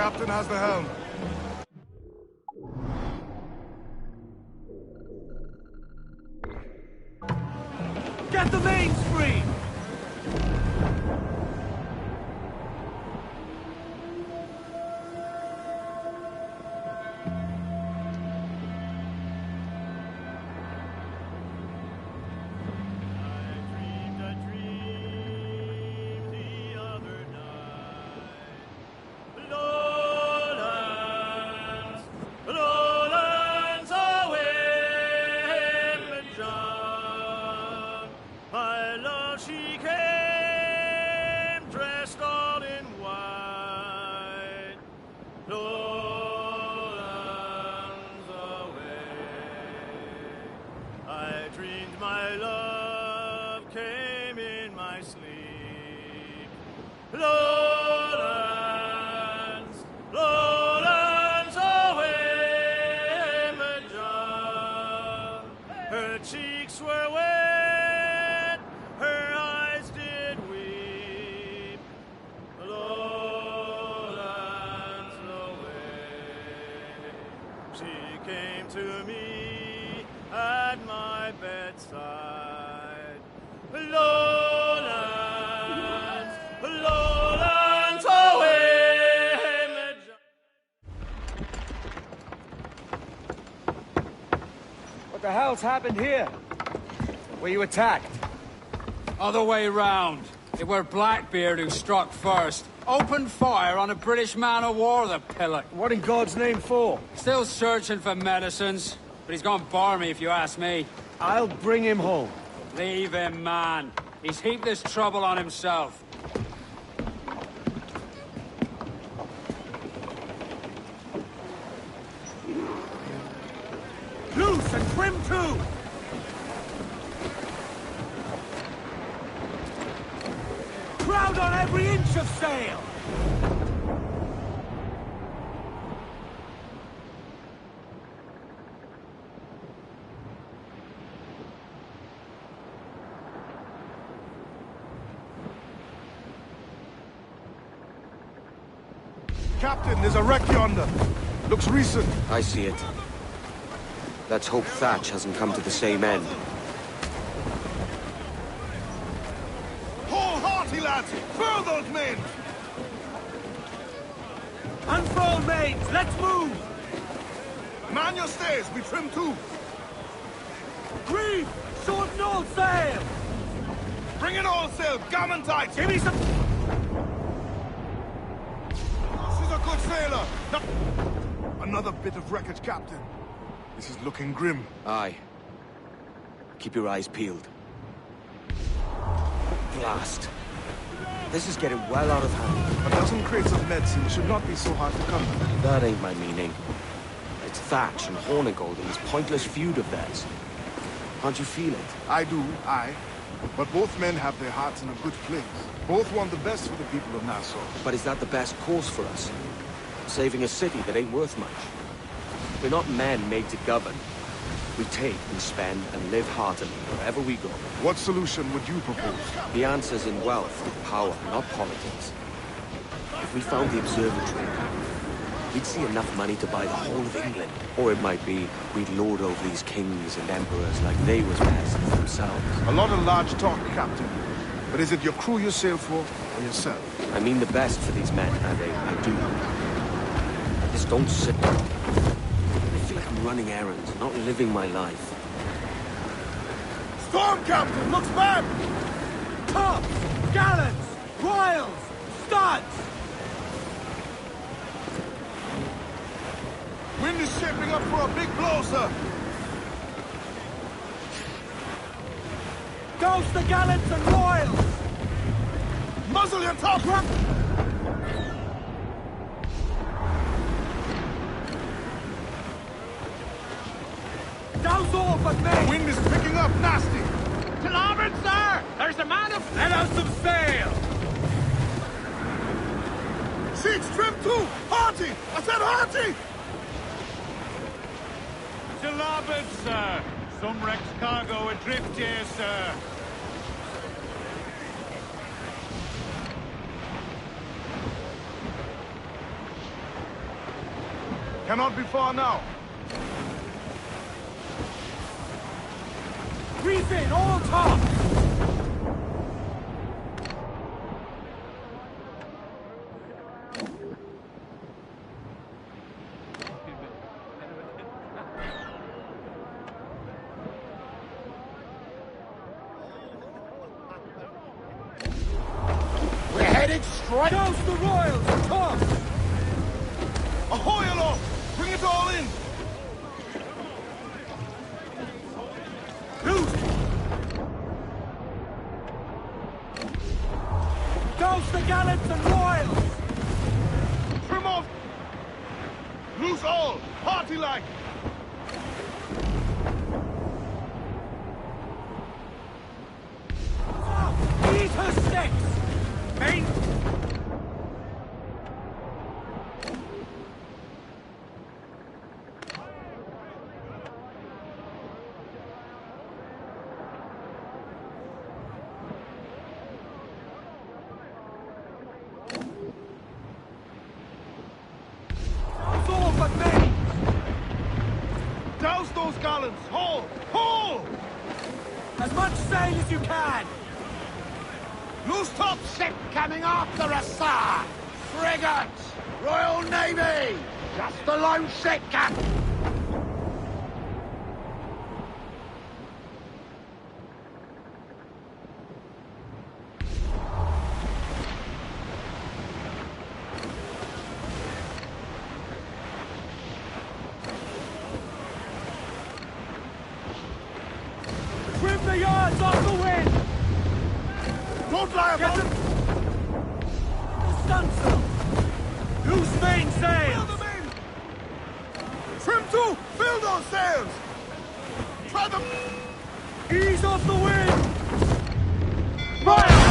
Captain has the helm. Get the mains free! What the hell's happened here? Were you attacked? Other way round. It were Blackbeard who struck first. Opened fire on a British man-o'-war, the pillock. What in God's name for? Still searching for medicines, but he's gone barmy if you ask me. I'll bring him home. Leave him, man. He's heaped this trouble on himself. Loose and trim too! Crowd on every inch of sail! Captain, there's a wreck yonder. Looks recent. I see it. Let's hope Thatch hasn't come to the same end. Hold hearty, lads! Furl those men! Unfurl mains, let's move! Man your stays, we trim too. Reef! Shorten all sail! Bring in all sail, gammon tight! Give me some... She's a good sailor! No. Another bit of wreckage, Captain. This is looking grim. Aye. Keep your eyes peeled. Blast. This is getting well out of hand. A dozen crates of medicine should not be so hard to come by. That ain't my meaning. It's Thatch and Hornigold in this pointless feud of theirs. Can't you feel it? I do, aye. But both men have their hearts in a good place. Both want the best for the people of Nassau. But is that the best course for us? Saving a city that ain't worth much? We're not men made to govern. We take and spend and live heartily wherever we go. What solution would you propose? The answer's in wealth and power, not politics. If we found the observatory, we'd see enough money to buy the whole of England. Or it might be we'd lord over these kings and emperors like they was peasants themselves. A lot of large talk, Captain. But is it your crew you sail for, or yourself? I mean the best for these men, and I do. I just don't sit there. I feel like I'm running errands, not living my life. Storm, Captain! Looks bad! Tops! Gallants! Royals! Studs! Wind is shaping up for a big blow, sir! Douse the gallants and royals! Muzzle your top! Douse all but me! Wind is picking up nasty! To larboard, sir! There's a man of... Let out some sail! Sheets trim too! Hearty! I said hearty! To larboard, sir! Some wrecked cargo adrift here, sir! Cannot be far now. Reef in, all top! We're headed straight. Douse the royals, top! Ahoy aloft! Bring it all in! Loose! Douse the gallants and royals! Trim off! Loose all! Party like! Eat her sticks! Main! Douse all but me! Douse those gallants! Haul! Haul! As much sail as you can! Loose top ship coming after us, sir! Frigates! Royal Navy! Just the lone ship, Captain! Trim the yards off the wind! Don't lie Get about them! it! The stunsail! Loose main Fill sails! them in! Trim to! Fill those sails! Try them! Ease off the wind! Fire!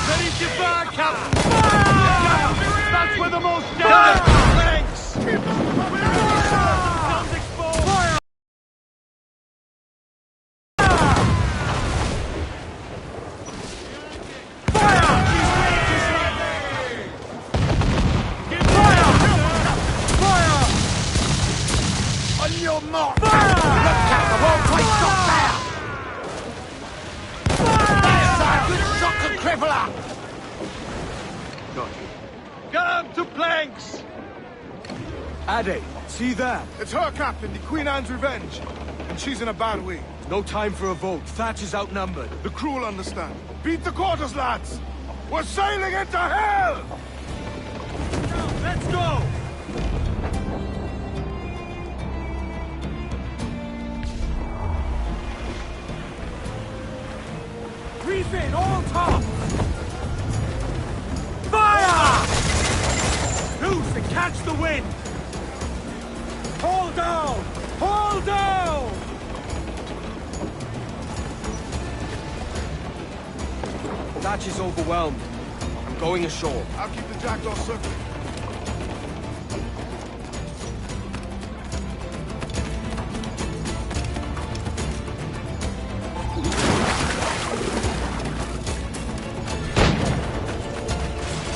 Ready to fire, Captain! That's where the most Thanks! Keep them! Guns exposed! On your mark! Look out, the whole place got there! There's a good shot to crippler! Got you. Get up to planks! Ade, see that? It's her, Captain, the Queen Anne's Revenge. And she's in a bad way. No time for a vote. Thatch is outnumbered. The crew will understand. Beat the quarters, lads! We're sailing into hell! Let's go! Reef in, all top! Fire! Loose and catch the wind! Hold down! Hold down! Thatch is overwhelmed. I'm going ashore. I'll keep the jackdaw circling.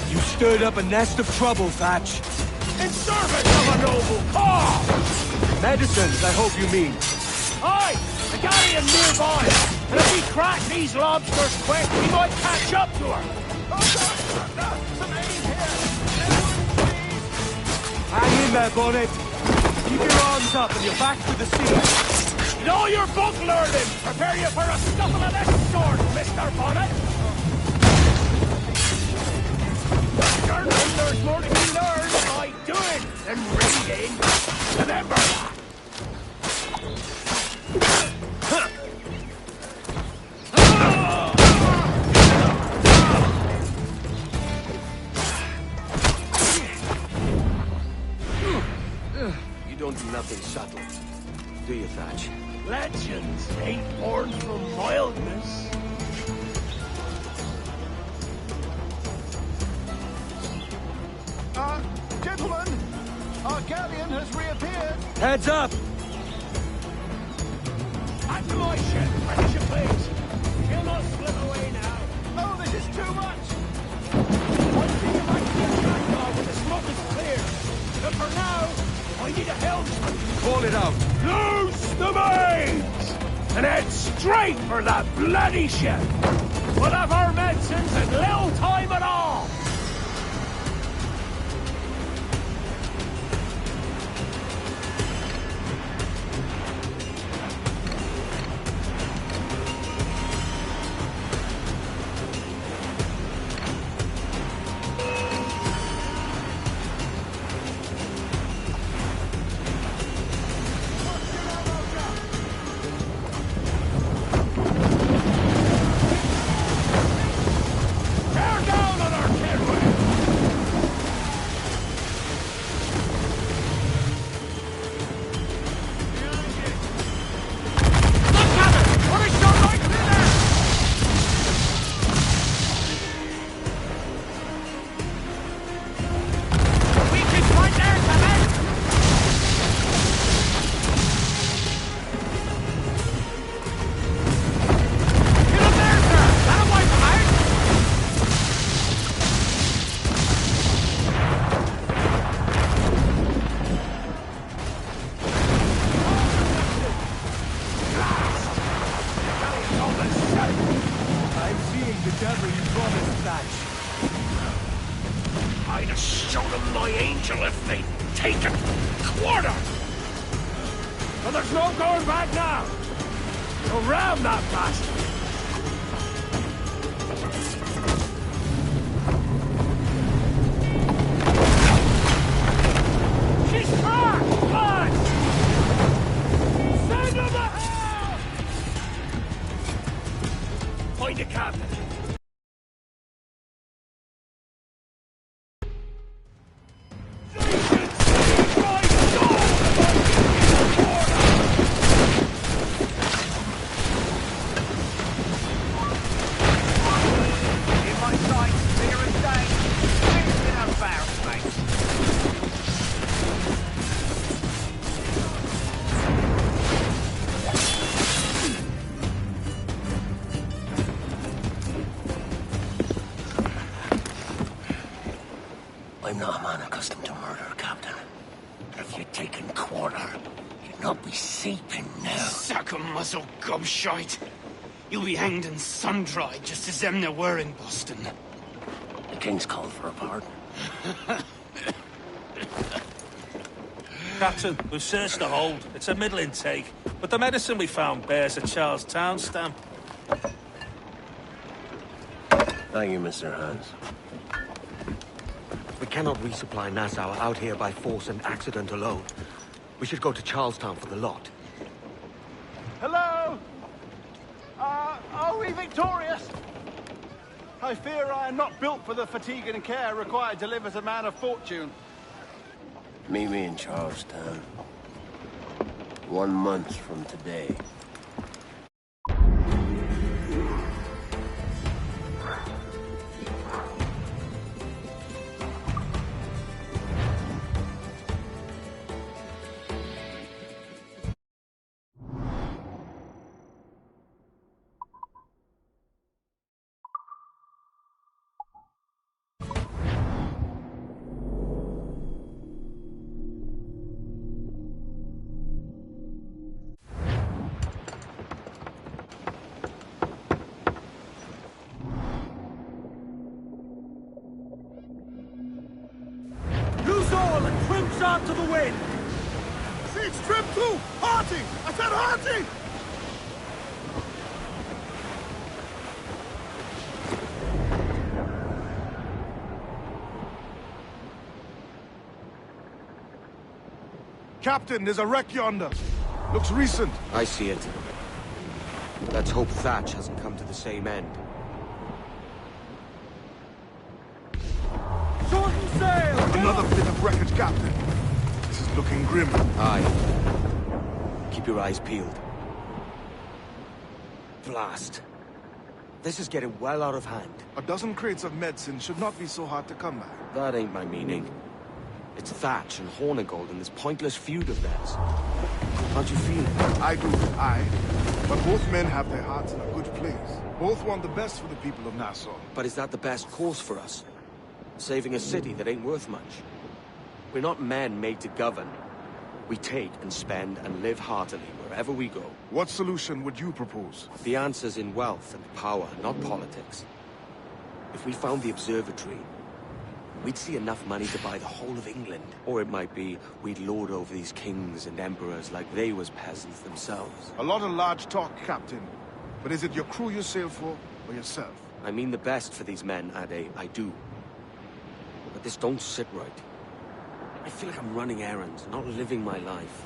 You stirred up a nest of trouble, Thatch. In service of a noble cause! Medicines, I hope you mean. Aye, the galleon nearby. And if we crack these lobsters quick, we might catch up to her. Hang in there, Bonnet. Keep your arms up and your back to the sea. In all your book learning, prepare you for a scuffle of this sort, Mr. Bonnet. There's more to be learned by doing than reading. Remember that. You don't do nothing subtle, do you, Thatch? Legends ain't born from wildness. Gentlemen, our galleon has reappeared. Heads up! Back to my ship, finish it, please. She'll not slip away now. Oh, this is too much. One thing you might get back now when the smoke is clear. But for now, I need a helmsman. Call it out. Loose the mains! And head straight for that bloody ship! We'll have our medicines in little time at all! I'd have shown them my angel if they'd taken quarter! But there's no going back now! So ram that bastard! She's cracked, lads! Send her to hell! Find a captain. I'm not a man accustomed to murder, Captain. But if you'd taken quarter, you'd not be seeping now. Sack a muzzle, gobshite. You'll be hanged and sun-dried just as them there were in Boston. The King's called for a pardon. Captain, we've searched the hold. It's a middling take, but the medicine we found bears a Charlestown stamp. Thank you, Mr. Hans. We cannot resupply Nassau out here by force and accident alone. We should go to Charlestown for the lot. Hello? Are we victorious? I fear I am not built for the fatigue and care required to live as a man of fortune. Meet me in Charlestown. 1 month from today. Shot to the wind! Siege trim too! Hearty! I said hearty! Captain, there's a wreck yonder. Looks recent. I see it. Let's hope Thatch hasn't come to the same end. Shorten sail! Another bit of wreckage, Captain. This is looking grim. Aye. Keep your eyes peeled. Blast. This is getting well out of hand. A dozen crates of medicine should not be so hard to come by. That ain't my meaning. It's Thatch and Hornigold in this pointless feud of theirs. How'd you feel? I do. But both men have their hearts in a good place. Both want the best for the people of Nassau. But is that the best course for us? Saving a city that ain't worth much? We're not men made to govern. We take and spend and live heartily wherever we go. What solution would you propose? The answer's in wealth and power, not politics. If we found the observatory, we'd see enough money to buy the whole of England. Or it might be we'd lord over these kings and emperors like they was peasants themselves. A lot of large talk, Captain. But is it your crew you sail for, or yourself? I mean the best for these men, Ade, I do. But this don't sit right. I feel like I'm running errands, not living my life.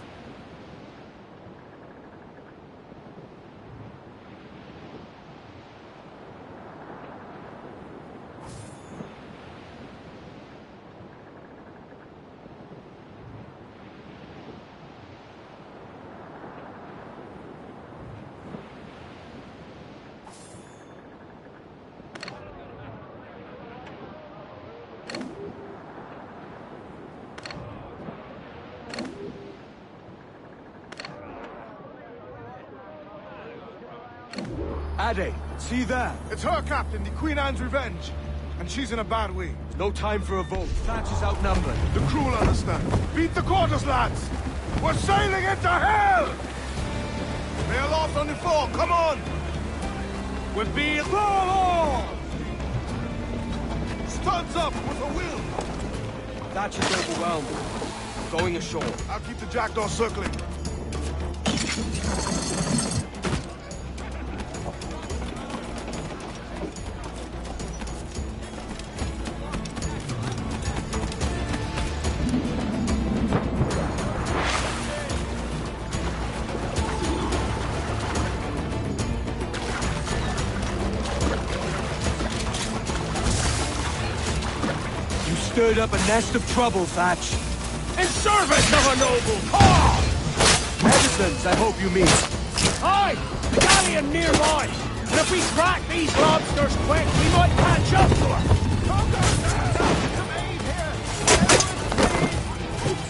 Ade, see there? It's her, Captain, the Queen Anne's Revenge. And she's in a bad way. No time for a vote. Thatch is outnumbered. The crew will understand. Beat the quarters, lads! We're sailing into hell! They are lost on the fore, come on! We'll be all! Studs up with a will! Thatch is overwhelmed. Going ashore. I'll keep the jackdaw circling. Stirred up a nest of trouble, Thatch. In service of a noble cause! Medicines, I hope you mean. Aye! The galleon nearby! And if we crack these lobsters quick, we might catch up to her!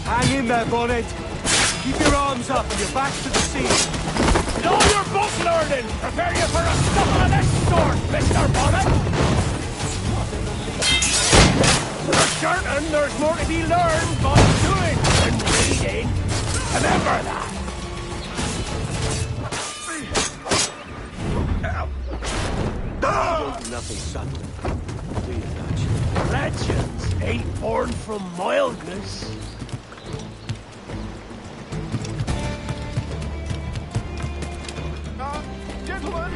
Hang in there, Bonnet. Keep your arms up and your backs to the sea. With all your book learning, prepare you for a scuffle of this sort, Mr. Bonnet! For certain, there's more to be learned by doing than reading. Remember that. Nothing subtle. Do you, Thatch? Legends ain't born from mildness. Gentlemen,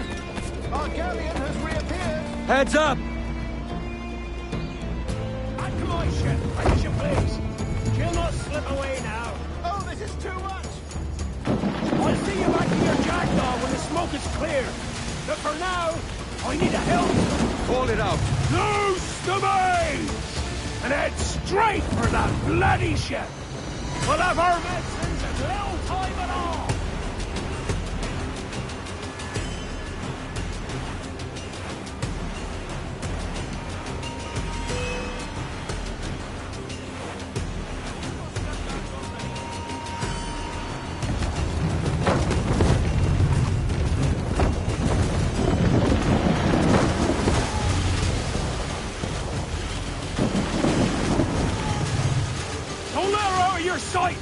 our galleon has reappeared. Heads up! Right as you please. She'll not slip away now. Oh, this is too much! I'll see you back to your jackdaw when the smoke is cleared. But for now, I need a help. Call it out. Loose the mains! And head straight for that bloody ship. We'll have our medicines and little time at all. Sight!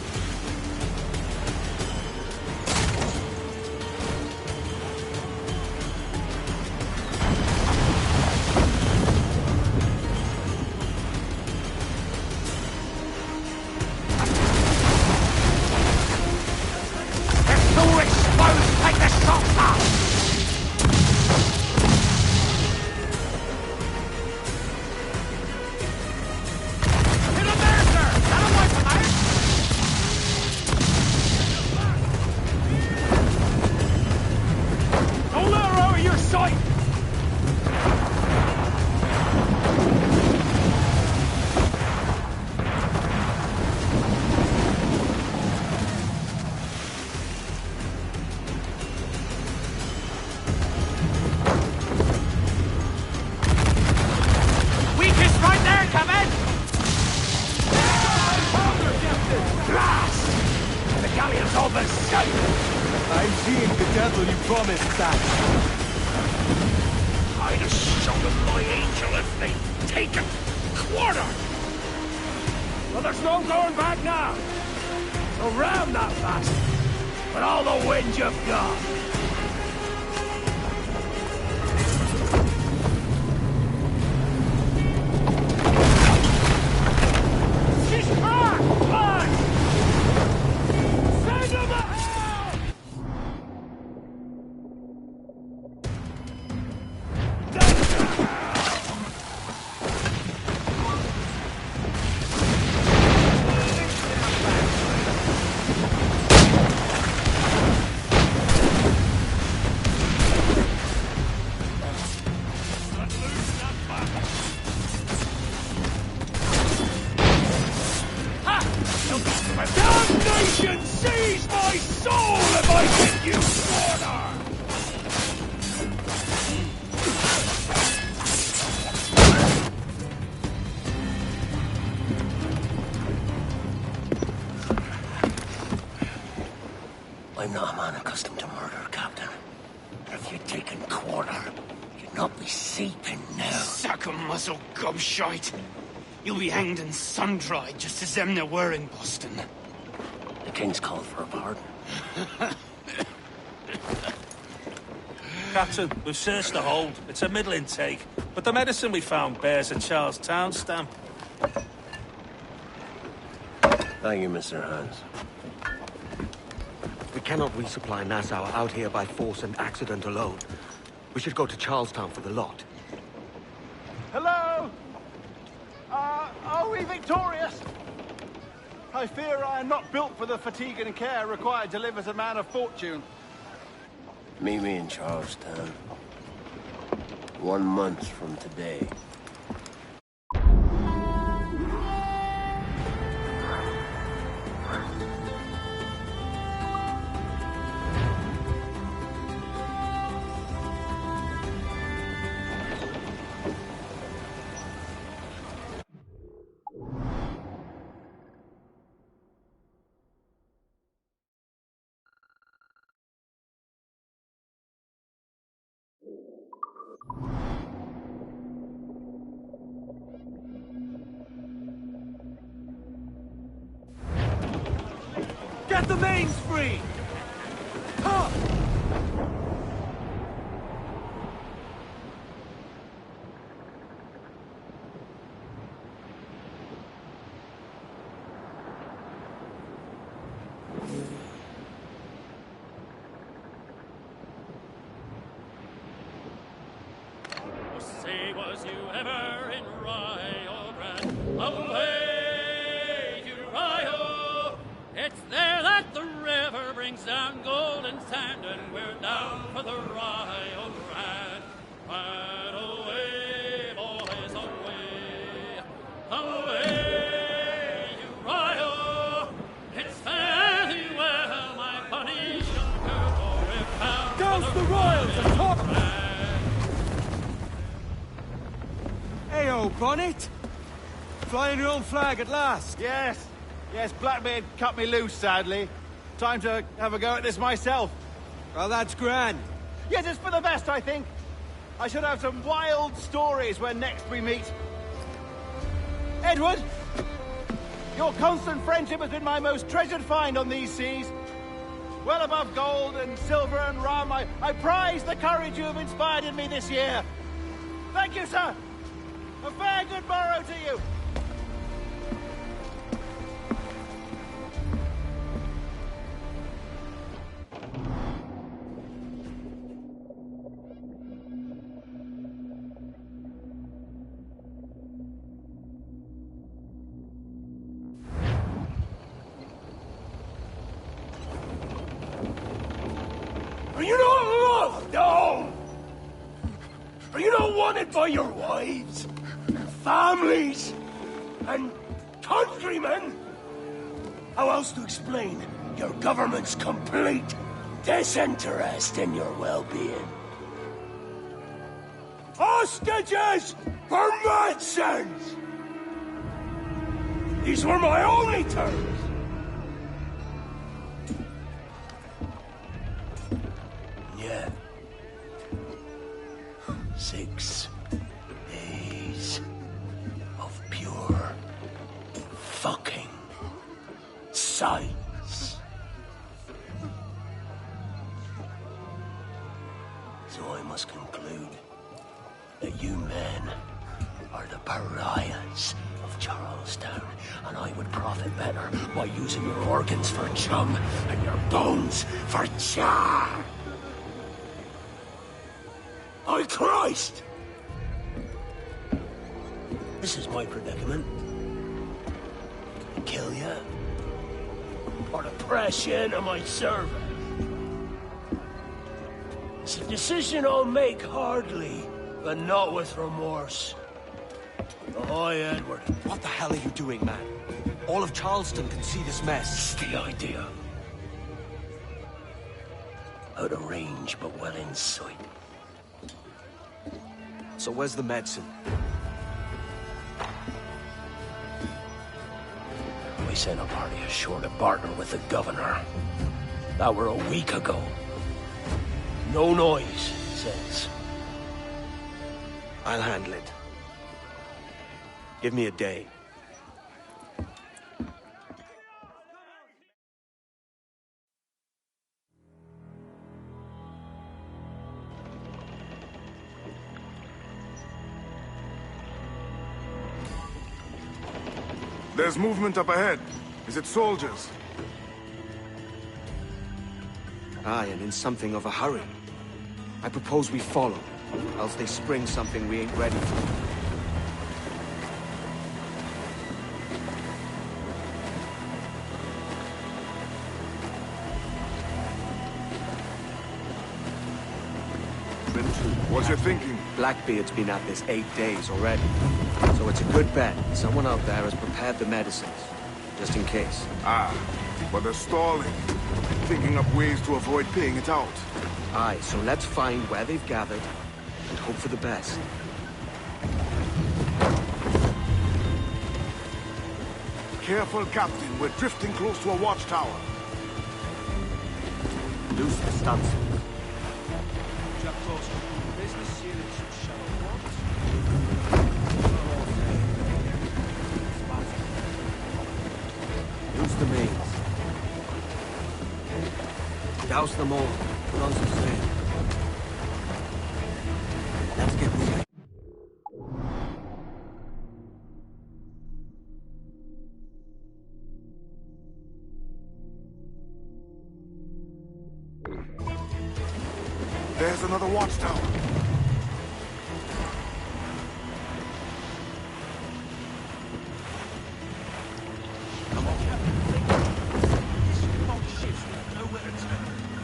Devil, you promised that. I'd have shown them my angel if they'd taken quarter! Well, there's no going back now! So ram that bastard! With all the wind you've got! She's cracked! Fine! Send him a hell! Damnation seize my soul if I give you order! I'm not a man accustomed to murder, Captain. But if you'd taken quarter, you'd not be seeping now. Sack a muzzle, gobshite. You'll be hanged and sun-dried just as them there were in Boston. The King's called for a pardon. Captain, we've searched the hold. It's a middling take, but the medicine we found bears a Charles Town stamp. Thank you, Mr. Hans. We cannot resupply Nassau out here by force and accident alone. We should go to Charlestown for the lot. Hello? Are we victorious? I fear I am not built for the fatigue and care required to live as a man of fortune. Meet me in Charlestown. 1 month from today. Get the mains free! Ha! Say, was you ever in Rio Grande? Away to Rio! It's there that the river brings down golden sand, and we're down for the Rio Grande. Right away, boys, away, away to Rio. It's fare thee well, my bunny sugar, for if bound Douse the royals and talk! Heyo, Bonnet! Flying your own flag at last! Yes. Yes, Blackbeard cut me loose, sadly. Time to have a go at this myself. Well, that's grand. Yes, it's for the best, I think. I should have some wild stories when next we meet. Edward! Your constant friendship has been my most treasured find on these seas. Well above gold and silver and rum, I prize the courage you have inspired in me this year. Thank you, sir. A fair good morrow to you. Are you not loved, no? Are you not wanted by your wives, and families, and countrymen? How else to explain your government's complete disinterest in your well-being? Hostages for medicines! These were my only terms. fucking sights. So I must conclude that you men are the pariahs of Charlestown, and I would profit better by using your organs for chum and your bones for char. Oh, Christ! This is my predicament. Kill ya, or to press you into my service. It's a decision I'll make hardly, but not with remorse. Ahoy, Edward. What the hell are you doing, man? All of Charleston can see this mess. It's the idea. Out of range, but well in sight. So where's the medicine? We sent a party ashore to barter with the governor. That were a week ago. No noise, says. I'll handle it. Give me a day. There's movement up ahead. Is it soldiers? Aye, and in something of a hurry. I propose we follow, else they spring something we ain't ready for. What's your thinking? Blackbeard's been at this 8 days already. So it's a good bet someone out there has prepared the medicines. Just in case. Ah, but they're stalling. Thinking up ways to avoid paying it out. Aye, so let's find where they've gathered and hope for the best. Careful, Captain. We're drifting close to a watchtower. Loose the stunts. Use the mains. Douse them all. Put on some sail. Let's get moving. There's another watchtower.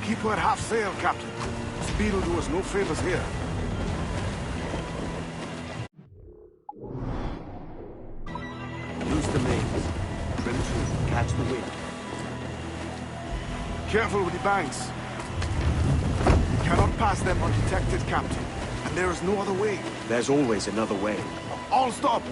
Keep her at half sail, Captain. Speed will do us no favors here. Use the mains. Trim to catch the wind. Careful with the banks. We cannot pass them undetected, Captain. And there is no other way. There's always another way. All stop!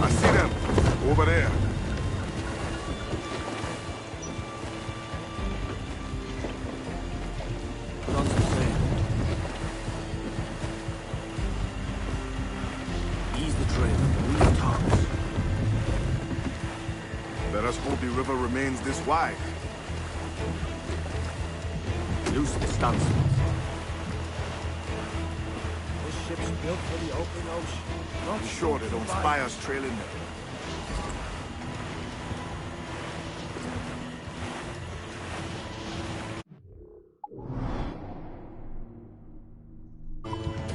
I see them. Over there. Put on some sail. Ease the trail. Move tops. Let us hope the river remains this wide. Loose the stunsails. This ship's built for the open ocean. Not sure they don't spy us trailing them.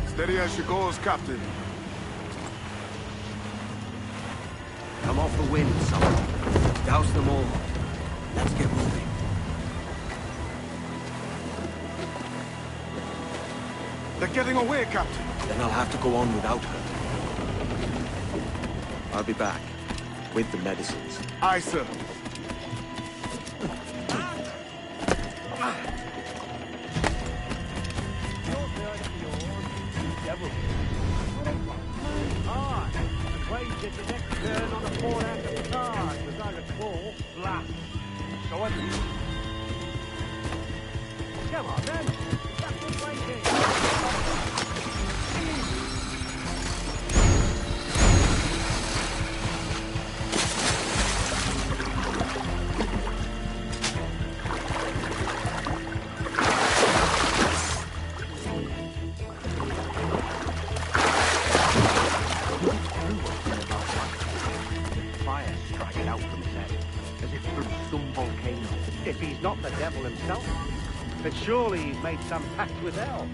Steady as she goes, Captain. Come off the wind, someone. Douse them all. Let's get moving. They're getting away, Captain. Then I'll have to go on without her. I'll be back. With the medicines. Aye, sir. Get the next turn on the forehand of the car. As I recall, blast. So what? Come on, then. That's what's waiting. If he's not the devil himself, then surely he's made some pact with hell.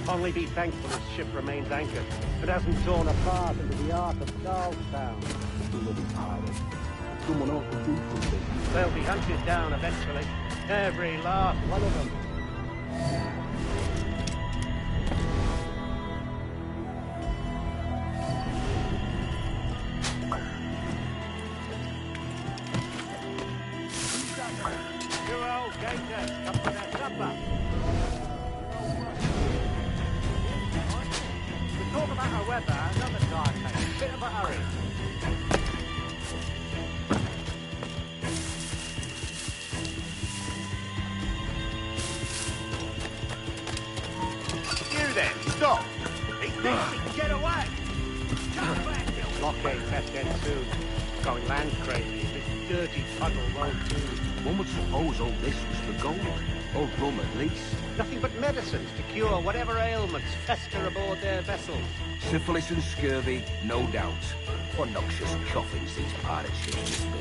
Only be thankful his ship remains anchored and hasn't torn apart into the ark of Charlestown. Bloody pirates. Someone ought to do something. They'll be hunted down eventually. Every last one of them. Blockade test ends soon. Going land crazy. This dirty puddle won't do. One would suppose all this was for gold. Or rum, at least. Nothing but medicines to cure whatever ailments fester aboard their vessels. Syphilis and scurvy, no doubt. What noxious coffins these pirate ships must be.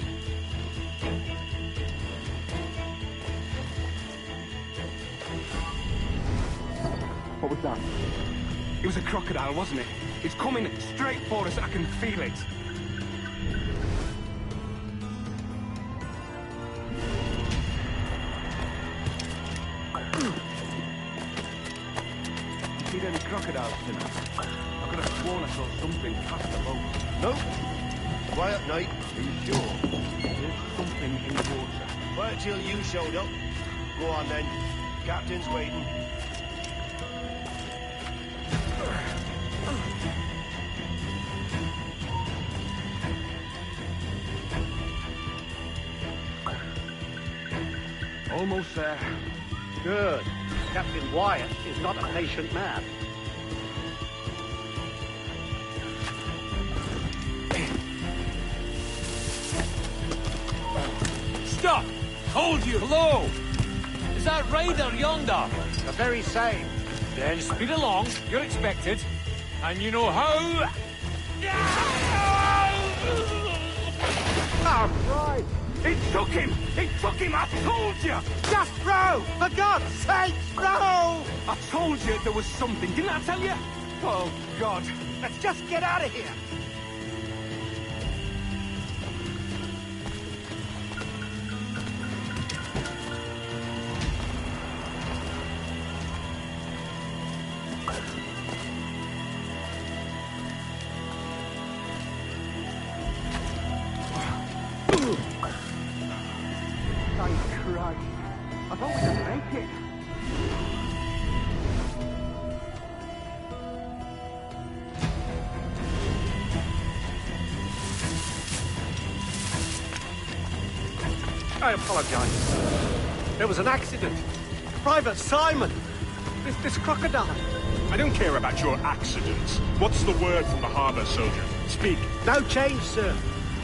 What was that? It was a crocodile, wasn't it? It's coming straight for us. I can feel it. You seen any crocodiles tonight? I could have sworn I saw something past the boat. Nope. Quiet night. Are you sure? There's something in the water. Wait till you showed up. Go on then. Captain's waiting. Almost there. Good. Captain Wyatt is not a patient man. Stop! Hold you! Hello! Is that Ryder yonder? The very same. Then speed along. You're expected. And you know how... Oh, right. It took him! It took him! I told you! Just row! For God's sake, row! I told you there was something, didn't I tell you? Oh, God. Let's just get out of here! I thought we could make it. I apologize. There was an accident. Private Simon! This crocodile. I don't care about your accidents. What's the word from the harbor, soldier? Speak. No change, sir.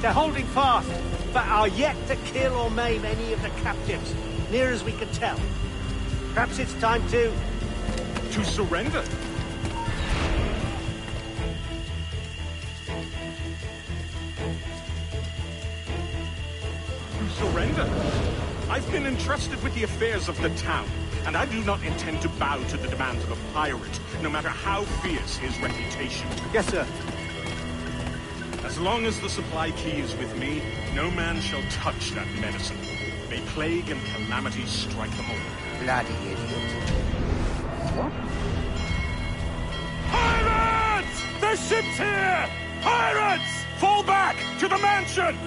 They're holding fast, but are yet to kill or maim any of the captives, near as we can tell. Perhaps it's time to... To surrender? To surrender? I've been entrusted with the affairs of the town, and I do not intend to bow to the demands of a pirate, no matter how fierce his reputation. Yes, sir. As long as the supply key is with me, no man shall touch that medicine. May plague and calamity strike them all. Bloody idiot. What? Pirates! The ship's here! Pirates! Fall back! To the mansion!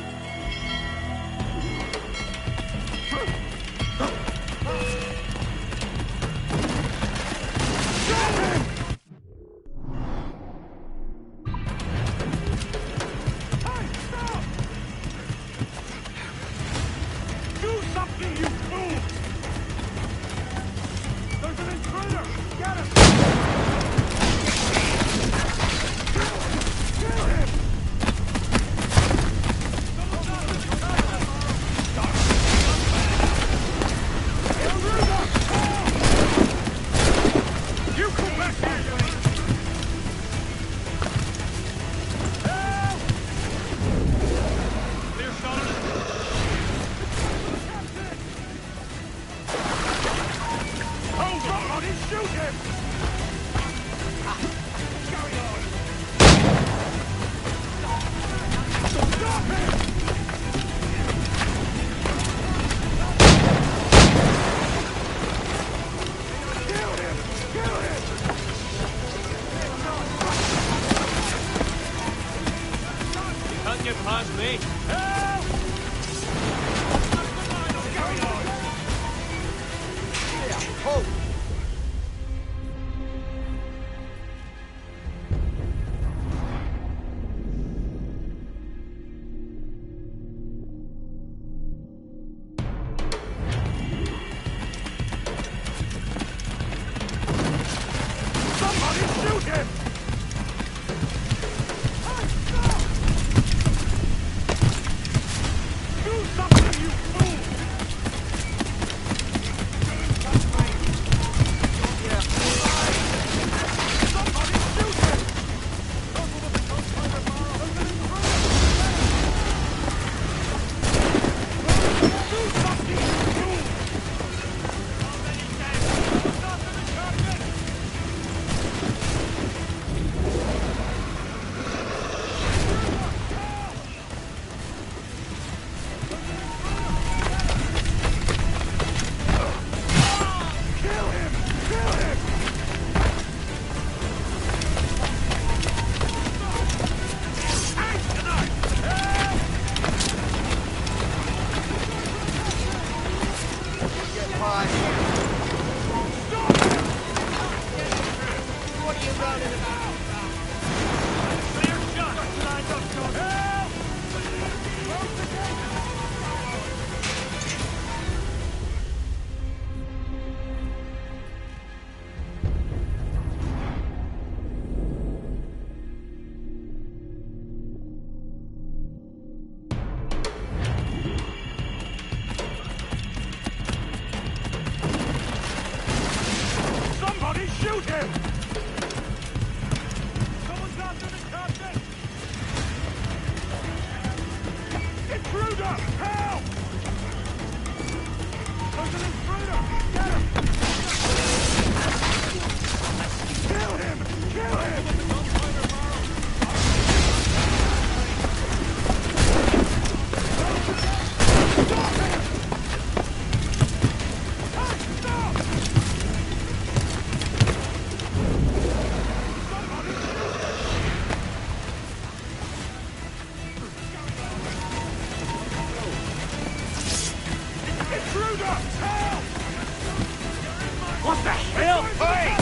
What the hell? Hey!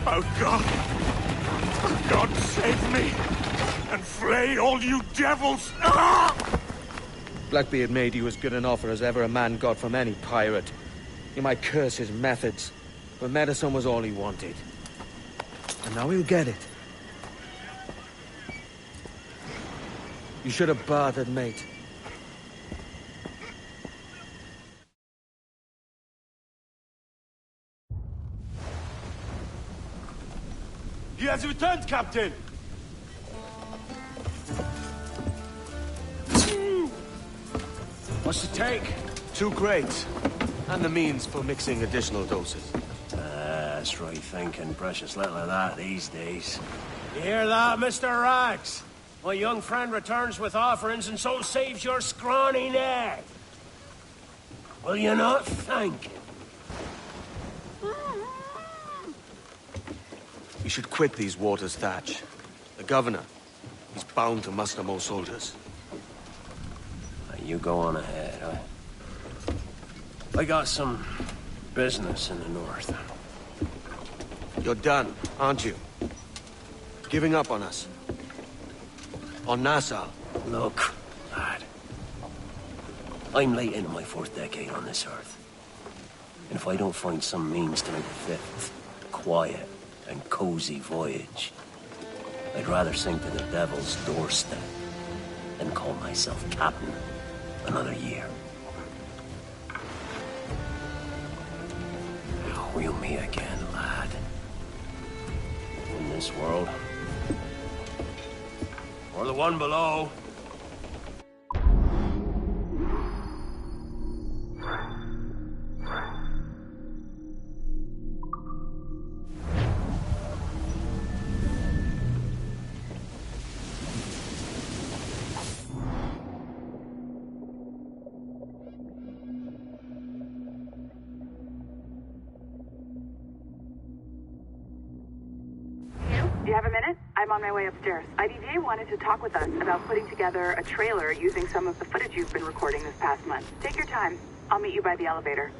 Oh, God! God save me! And flay all you devils! Ah! Blackbeard made you as good an offer as ever a man got from any pirate. You might curse his methods, but medicine was all he wanted. And now he'll get it. You should have bartered, mate. He has returned, Captain! What's the take? 2 crates. And the means for mixing additional doses. That's right thinking. Precious little of that these days. You hear that, Mr. Rags? My young friend returns with offerings and so saves your scrawny neck. Will you not thank him? We should quit these waters, Thatch. The governor, he's bound to muster more soldiers. You go on ahead. I got some business in the north. You're done, aren't you? Giving up on us. On Nassau. Look, lad. I'm late into my 4th decade on this earth. And if I don't find some means to make a 5th, quiet and cozy voyage, I'd rather sink to the devil's doorstep than call myself captain another year. We'll meet again, lad. In this world. Or the one below. Do you have a minute? I'm on my way upstairs. IDVA wanted to talk with us about putting together a trailer using some of the footage you've been recording this past month. Take your time. I'll meet you by the elevator.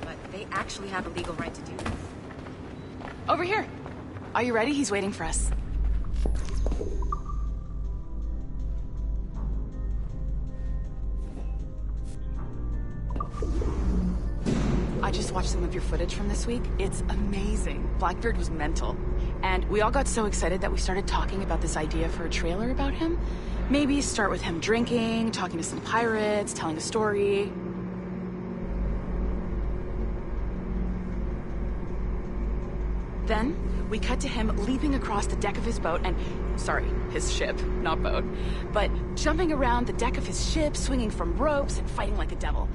But they actually have a legal right to do this. Over here. Are you ready? He's waiting for us. I just watched some of your footage from this week. It's amazing. Blackbeard was mental. And we all got so excited that we started talking about this idea for a trailer about him. Maybe start with him drinking, talking to some pirates, telling a story. Then, we cut to him leaping across the deck of his boat and... Sorry, his ship, not boat. But jumping around the deck of his ship, swinging from ropes, and fighting like a devil.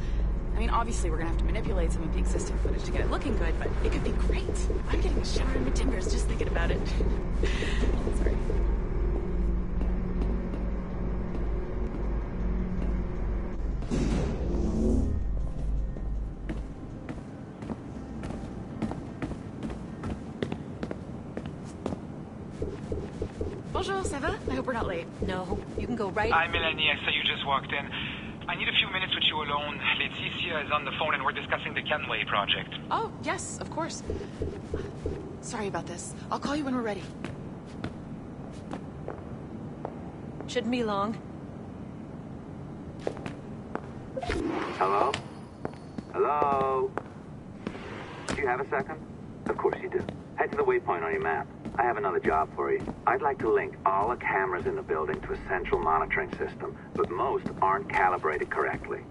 I mean, obviously, we're gonna have to manipulate some of the existing footage to get it looking good, but it could be great. I'm getting a shiver in my timbers just thinking about it. Sorry. Bonjour, ça va? I hope we're not late. No, you can go right... Hi, Melanie. I saw you just walked in. I need a few minutes with you alone. Laetitia is on the phone and we're discussing the Kenway project. Oh, yes, of course. Sorry about this. I'll call you when we're ready. Shouldn't be long. Hello? Hello? Do you have a second? Of course you do. Head to the waypoint on your map. I have another job for you. I'd like to link all the cameras in the building to a central monitoring system, but most aren't calibrated correctly.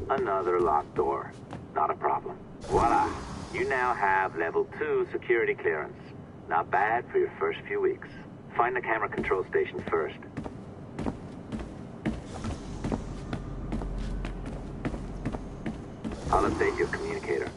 Another locked door. Not a problem. Voila! You now have level 2 security clearance. Not bad for your first few weeks. Find the camera control station first. I'll update your communicator.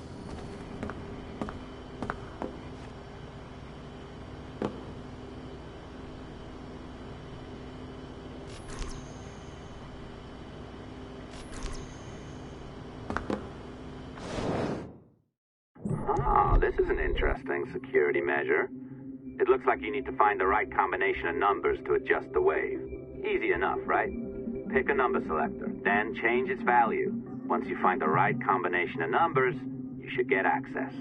Ah, this is an interesting security measure. It looks like you need to find the right combination of numbers to adjust the wave. Easy enough, right? Pick a number selector, then change its value. Once you find the right combination of numbers, you should get access.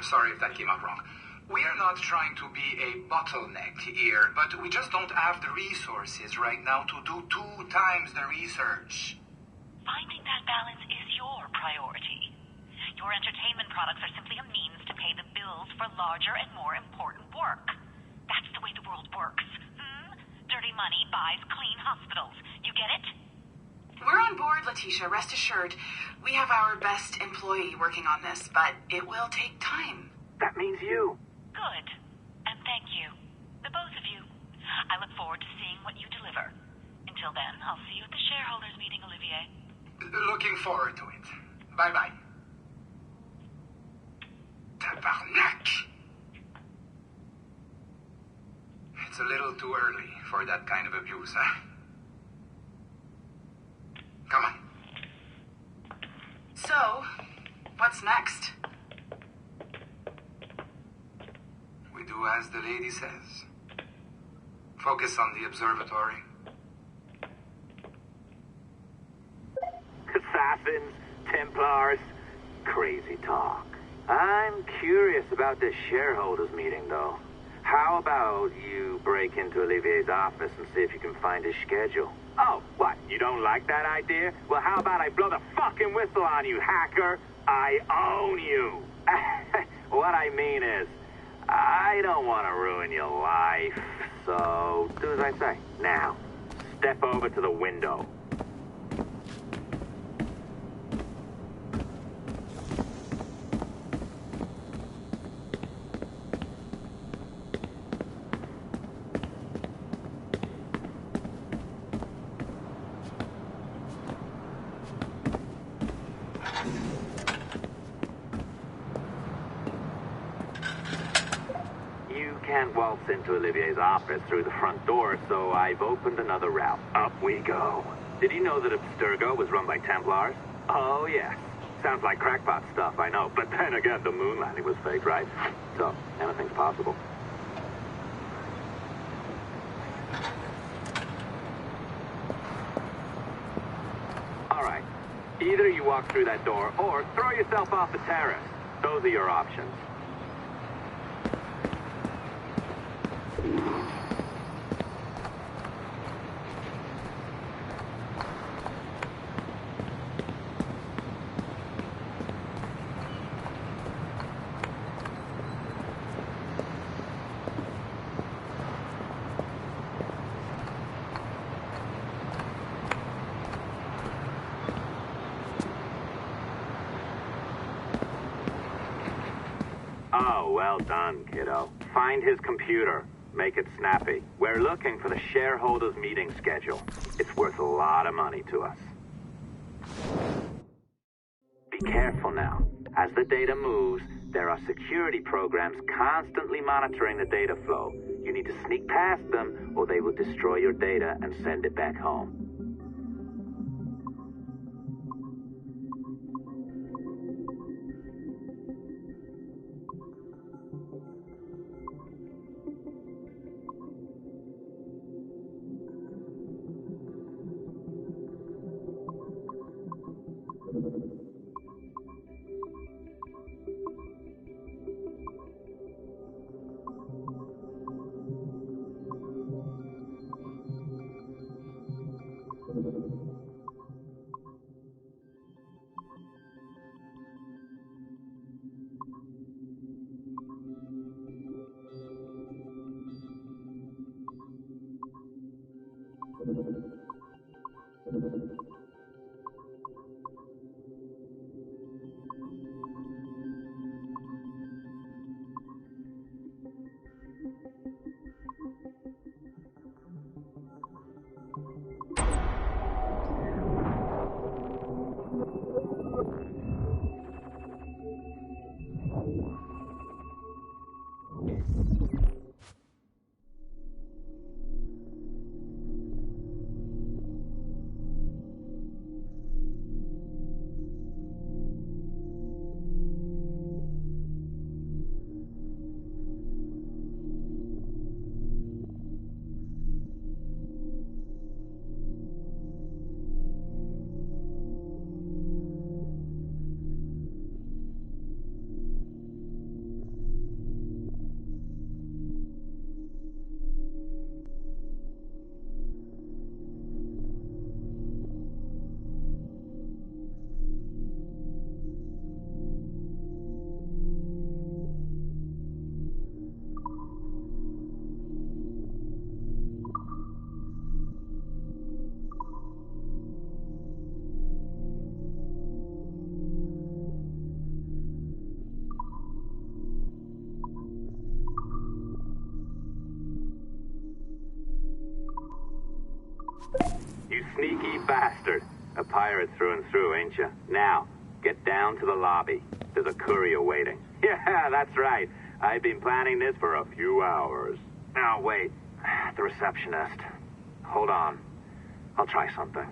Sorry if that came out wrong. We are not trying to be a bottleneck here, but we just don't have the resources right now to do 2 times the research. Finding that balance is your priority. Your entertainment products are simply a means to pay the bills for larger and more important work. That's the way the world works. Dirty money buys clean hospitals. You get it? We're on board, Letitia, rest assured. We have our best employee working on this, but it will take time. That means you. Good. And thank you. The both of you. I look forward to seeing what you deliver. Until then, I'll see you at the shareholders meeting, Olivier. Looking forward to it. Bye-bye. Tabarnak! It's a little too early for that kind of abuse, huh? Come on. So, what's next? We do as the lady says. Focus on the observatory. Assassins, Templars, crazy talk. I'm curious about this shareholders meeting, though. How about you break into Olivier's office and see if you can find his schedule? Oh, what? You don't like that idea? Well, how about I blow the fucking whistle on you, hacker? I own you. What I mean is, I don't want to ruin your life. So, do as I say. Now, step over to the window. Can't waltz into Olivier's office through the front door, so I've opened another route. Up we go. Did you know that Abstergo was run by Templars? Oh, yes. Sounds like crackpot stuff, I know. But then again, the moon landing was fake, right? So, anything's possible. All right. Either you walk through that door, or throw yourself off the terrace. Those are your options. Oh, well done, kiddo. Find his computer. Make it snappy. We're looking for the shareholders meeting schedule. It's worth a lot of money to us. Be careful now. As the data moves, there are security programs constantly monitoring the data flow. You need to sneak past them, or they will destroy your data and send it back home. You sneaky bastard. A pirate through and through, ain't you? Now, get down to the lobby. There's a courier waiting. Yeah, that's right. I've been planning this for a few hours. Now, wait. The receptionist. Hold on. I'll try something.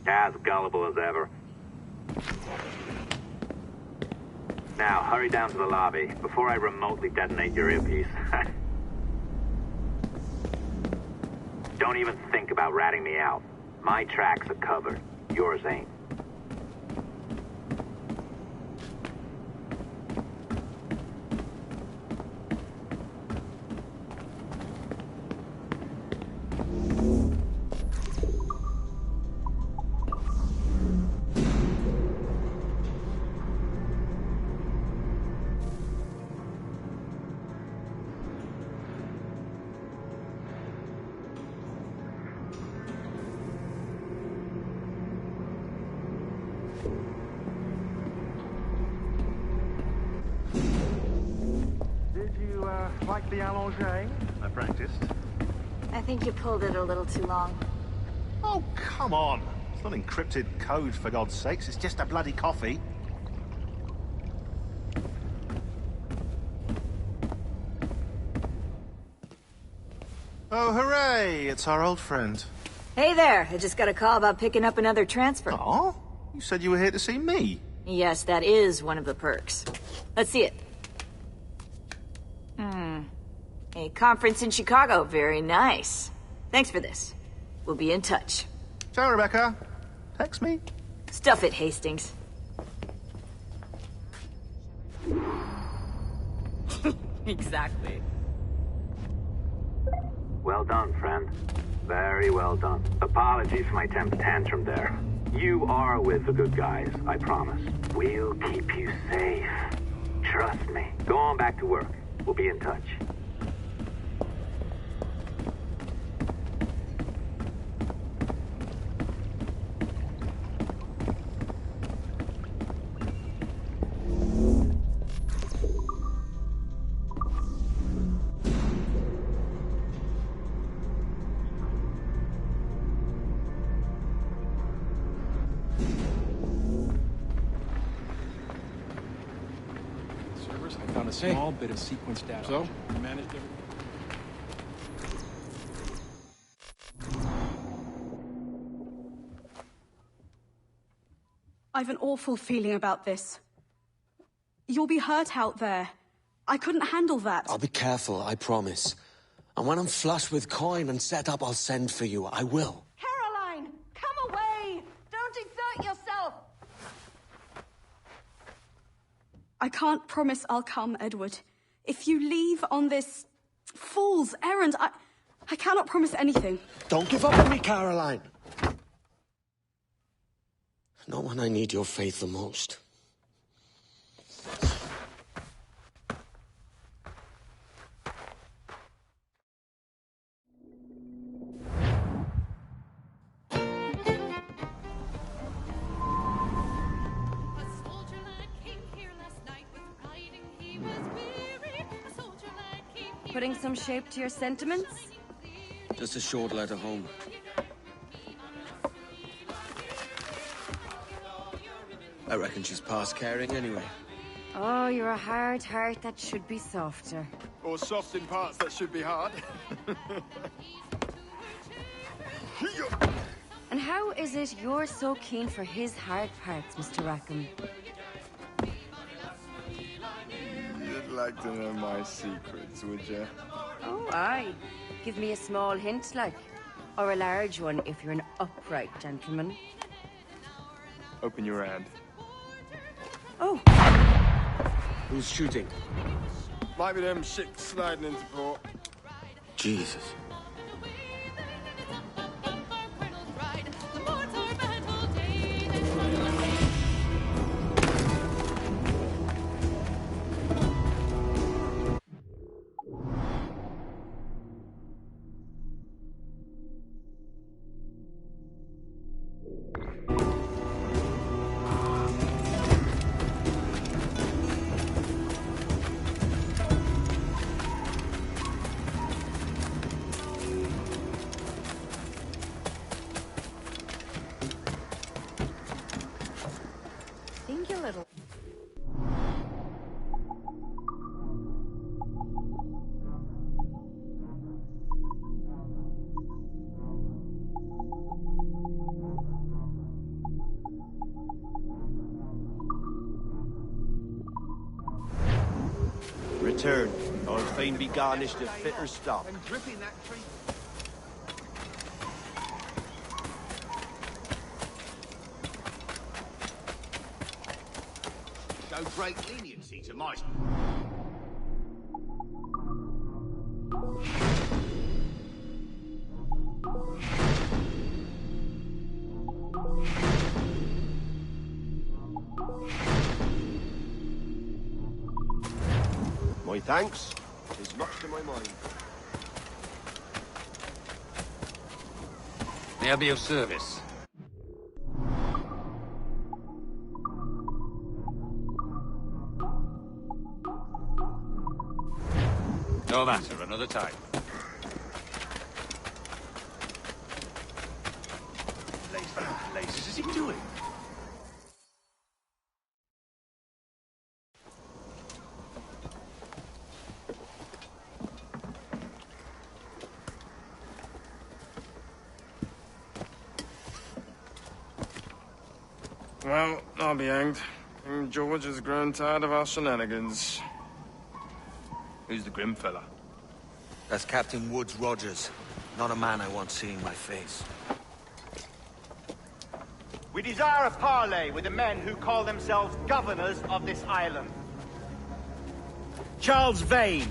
As gullible as ever. Now, hurry down to the lobby before I remotely detonate your earpiece. Don't even think about ratting me out. My tracks are covered. Yours ain't. Like the allongé? I practiced. I think you pulled it a little too long. Oh, come on. It's not encrypted code, for God's sakes. It's just a bloody coffee. Oh, hooray! It's our old friend. Hey there, I just got a call about picking up another transfer. Oh? You said you were here to see me. Yes, that is one of the perks. Let's see it. A conference in Chicago. Very nice. Thanks for this. We'll be in touch. Ciao, Rebecca. Text me. Stuff it, Hastings. Exactly. Well done, friend. Very well done. Apologies for my temper tantrum there. You are with the good guys, I promise. We'll keep you safe. Trust me. Go on back to work. We'll be in touch. A small bit of sequence data. So? You managed everything? I've an awful feeling about this. You'll be hurt out there. I couldn't handle that. I'll be careful, I promise. And when I'm flush with coin and set up, I'll send for you. I will. Caroline, come away! Don't exert yourself! I I can't promise I'll come, Edward. If you leave on this fool's errand, I cannot promise anything. Don't give up on me, Caroline. Not when I need your faith the most. Putting some shape to your sentiments? Just a short letter home. I reckon she's past caring anyway. Oh, you're a hard heart that should be softer. Or soft in parts that should be hard. And how is it you're so keen for his hard parts, Mr. Rackham? You'd like to know my secrets, would you? Oh, aye. Give me a small hint, like. Or a large one, if you're an upright gentleman. Open your hand. Oh. Who's shooting? Might be them ships sliding into port. Jesus. Think a little. Return, or fain be garnished of fitter stock. And dripping that tree. Show great leniency to my... My thanks is much to my mind. May I be of service? No matter, another time. Places is he doing? Well, I'll be hanged. King George has grown tired of our shenanigans. Who's the grim fella? That's Captain Woodes Rogers. Not a man I want seeing my face. We desire a parley with the men who call themselves governors of this island. Charles Vane,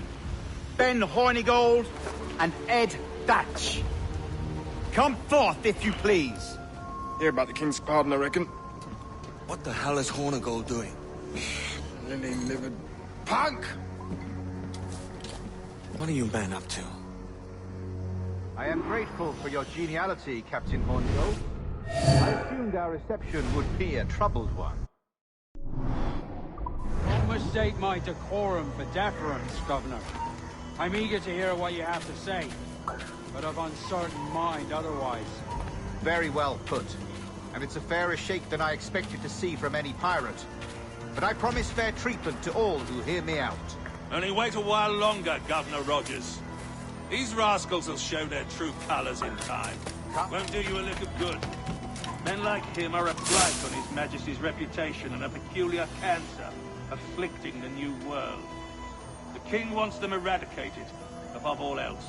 Ben Hornigold, and Ed Thatch. Come forth, if you please. Hear about the King's pardon, I reckon. What the hell is Hornigold doing? Lily-livered punk! What are you men up to? I am grateful for your geniality, Captain Hornigold. I assumed our reception would be a troubled one. Don't mistake my decorum for deference, Governor. I'm eager to hear what you have to say, but of uncertain mind otherwise. Very well put. And it's a fairer shake than I expected to see from any pirate. But I promise fair treatment to all who hear me out. Only wait a while longer, Governor Rogers. These rascals will show their true colors in time. Won't do you a lick of good. Men like him are a blight on His Majesty's reputation and a peculiar cancer afflicting the New World. The King wants them eradicated, above all else.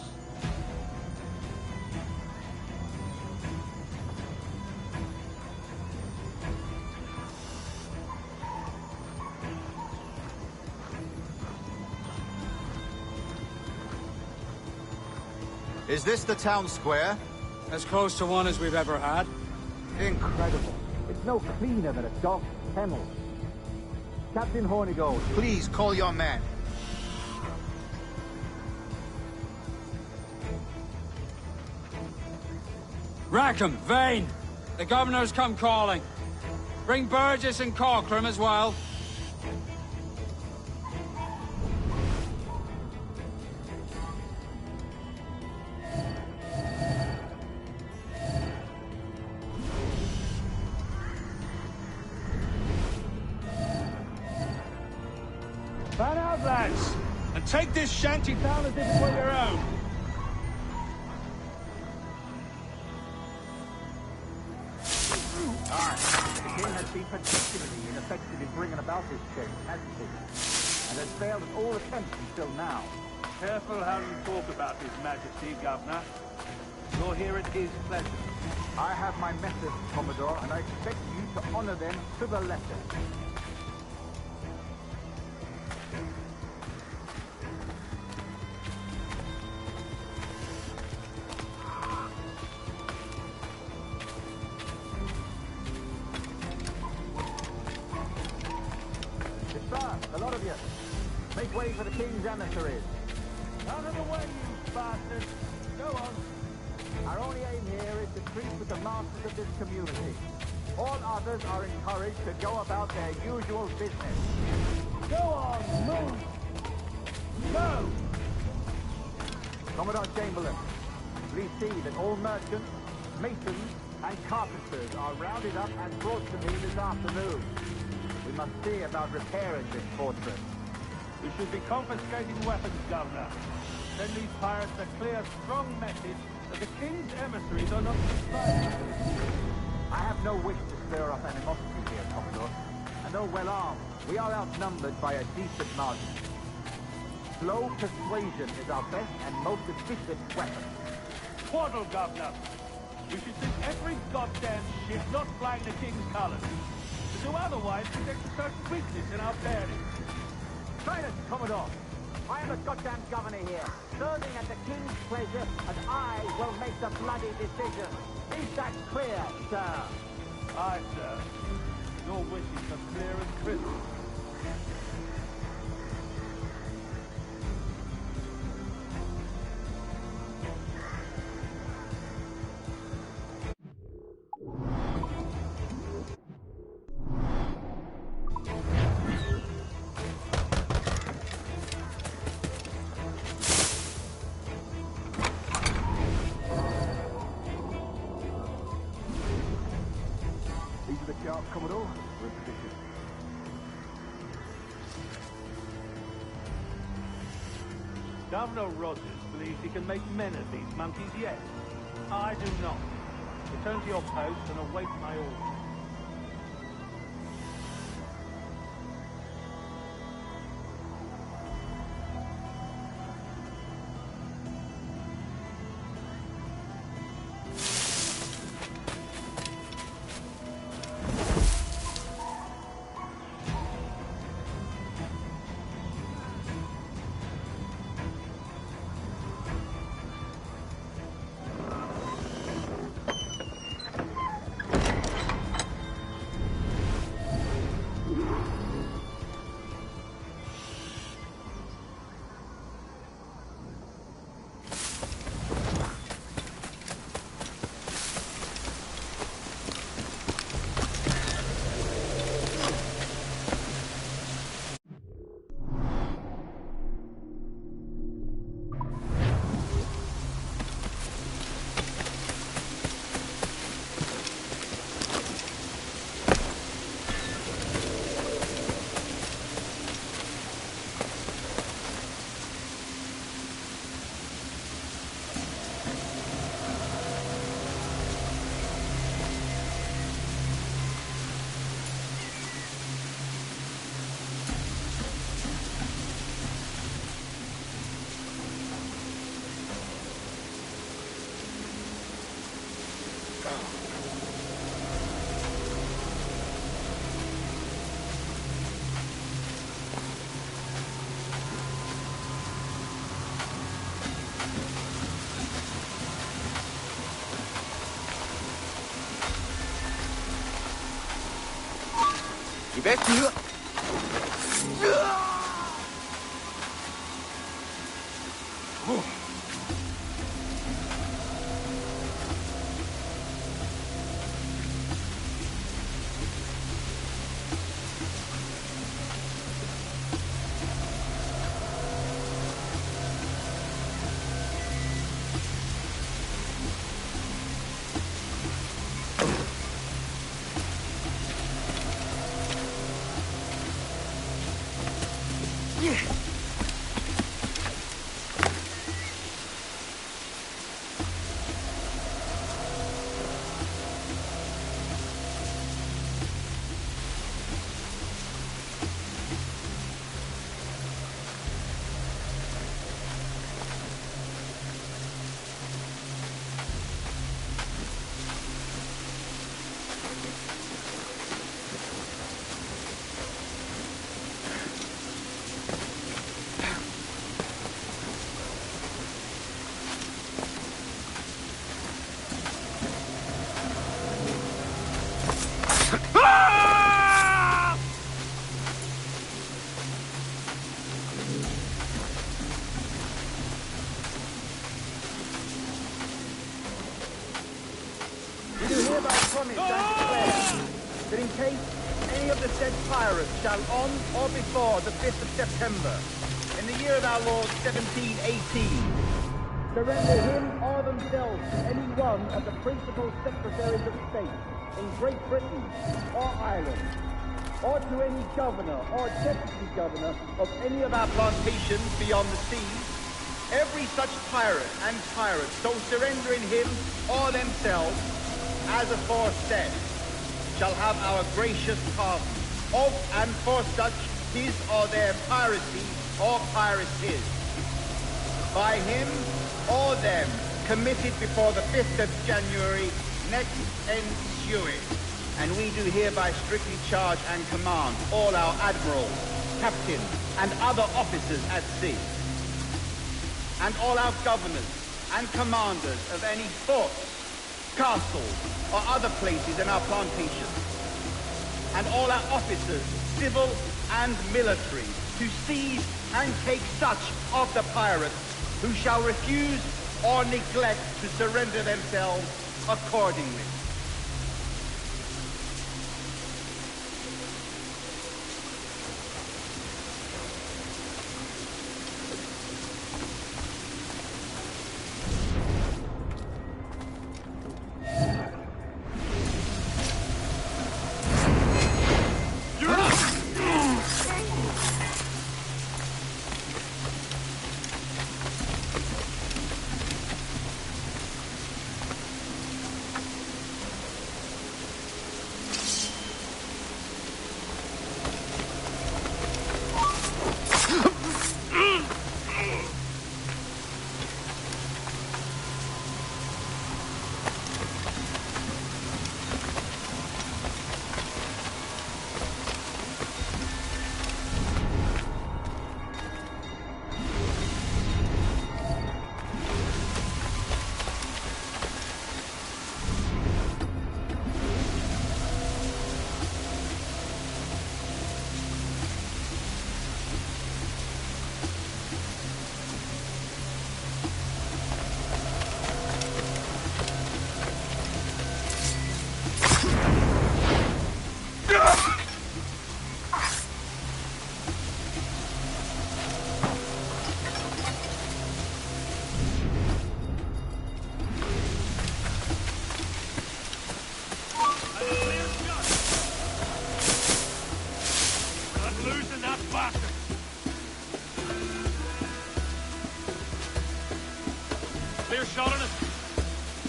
Is this the town square? As close to one as we've ever had. Incredible. It's no cleaner than a dog's kennel. Captain Hornigold, please call your men. Rackham, Vane! The governor's come calling. Bring Burgess and Corcoran as well. Fan out, lads, and take this shanty town as if it were your own. The king has been particularly ineffective in bringing about this change, hasn't he? And has failed at all attempts until now. Careful how you talk about His Majesty, Governor. You're here at his pleasure. I have my methods, Commodore, and I expect you to honor them to the letter. A lot of you. Make way for the king's emissaries. Out of the way, you bastards! Go on. Our only aim here is to treat with the masters of this community. All others are encouraged to go about their usual business. Go on, move! Go! Commodore Chamberlain, please see that all merchants, masons, and carpenters are rounded up and brought to me this afternoon. We must see about repairing this fortress. We should be confiscating weapons, Governor. Send these pirates a clear, strong message that the king's emissaries are not spies. I have no wish to stir up animosity here, Commodore. And though well armed, we are outnumbered by a decent margin. Slow persuasion is our best and most efficient weapon. Twaddle, Governor! We should sink every goddamn ship not flying the king's colours. To do otherwise detects a certain weakness in our bearing. Silence, Commodore! I am a goddamn governor here, serving at the king's pleasure, and I will make the bloody decision. Is that clear, sir? Aye, sir. Your wishes are clear and crisp. Commodore, we're in position. Governor Rogers believes he can make men of these monkeys yet. I do not. Return to your post and await my orders. You bet. We do hereby promise and declare that in case any of the said pirates shall on or before the 5th of September, in the year of our Lord 1718, surrender him or themselves to any one of the principal secretaries of state in Great Britain or Ireland, or to any governor or deputy governor of any of our plantations beyond the seas, every such pirate and tyrant so surrendering him or themselves as aforesaid shall have our gracious pardon of and for such his or their piracy or piracies by him or them committed before the 5th of January next ensuing. And we do hereby strictly charge and command all our admirals, captains, and other officers at sea, and all our governors and commanders of any forts, castles, or other places in our plantations, and all our officers, civil and military, to seize and take such of the pirates who shall refuse or neglect to surrender themselves accordingly. Clear shot on it.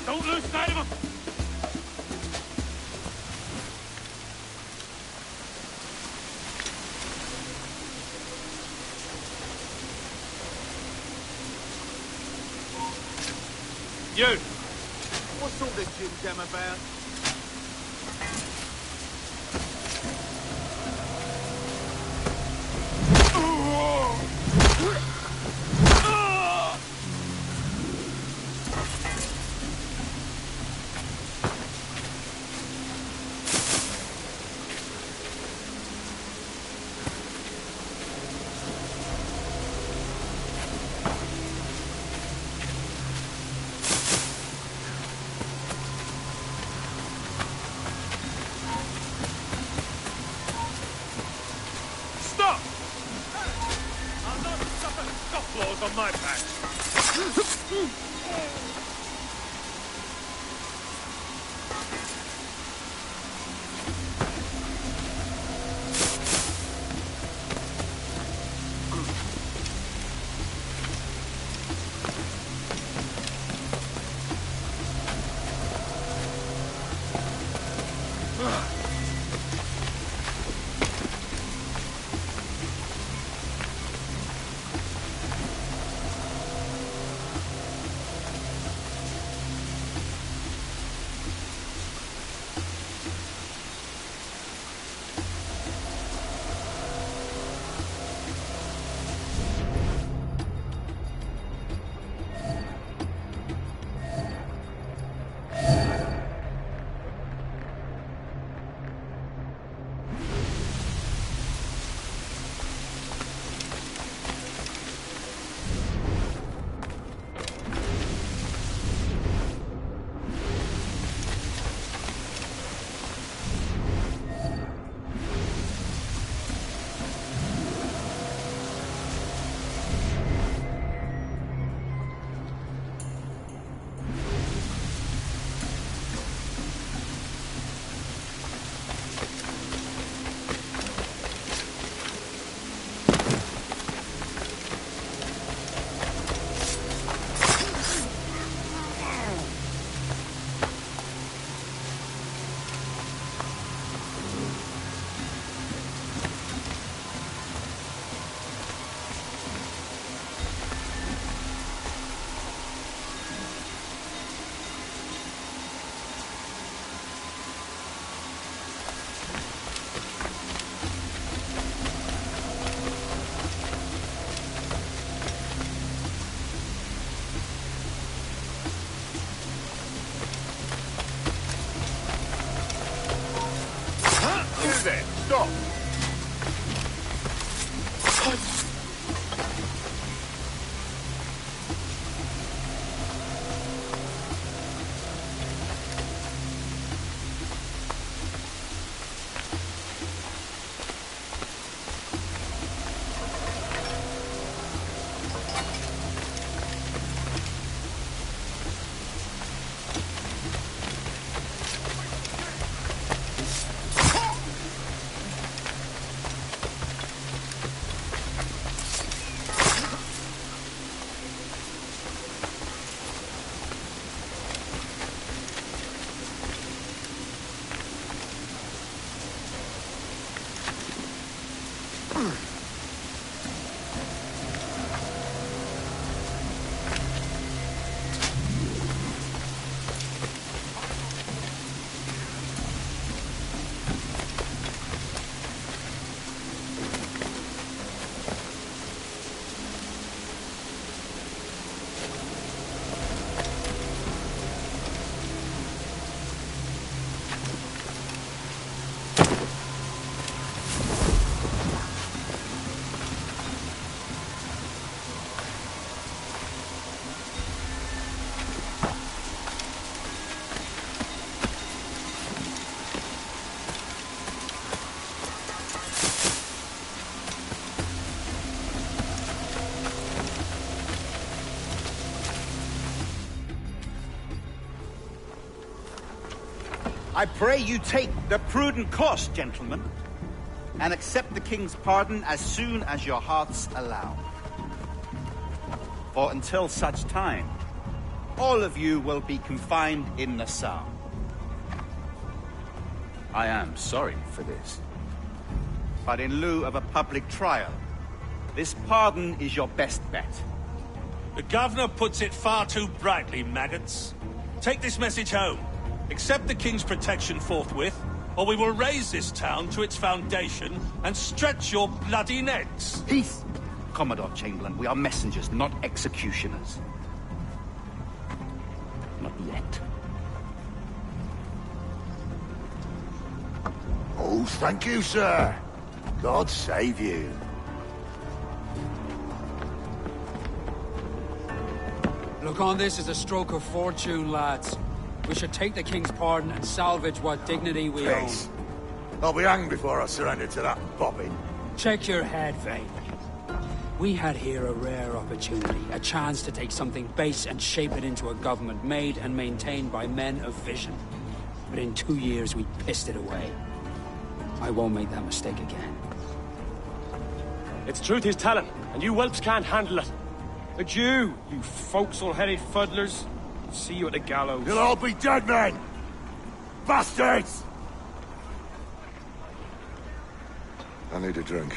Don't lose sight of him. You! What's all this jim-jam about? There, stop! I pray you take the prudent course, gentlemen, and accept the king's pardon as soon as your hearts allow. For until such time, all of you will be confined in Nassau. I am sorry for this. But in lieu of a public trial, this pardon is your best bet. The governor puts it far too brightly, maggots. Take this message home. Accept the king's protection forthwith, or we will raise this town to its foundation and stretch your bloody necks. Peace! Commodore Chamberlain, we are messengers, not executioners. Not yet. Oh, thank you, sir. God save you. Look on this as a stroke of fortune, lads. We should take the king's pardon and salvage what dignity we own. Peace. I'll be hanged before I surrender to that bobbin. Check your head, Vane. We had here a rare opportunity, a chance to take something base and shape it into a government made and maintained by men of vision. But in 2 years, we pissed it away. I won't make that mistake again. It's truth he's telling, and you whelps can't handle it. Adieu, you forecastle-headed fuddlers. See you at the gallows. You'll all be dead men! Bastards! I need a drink.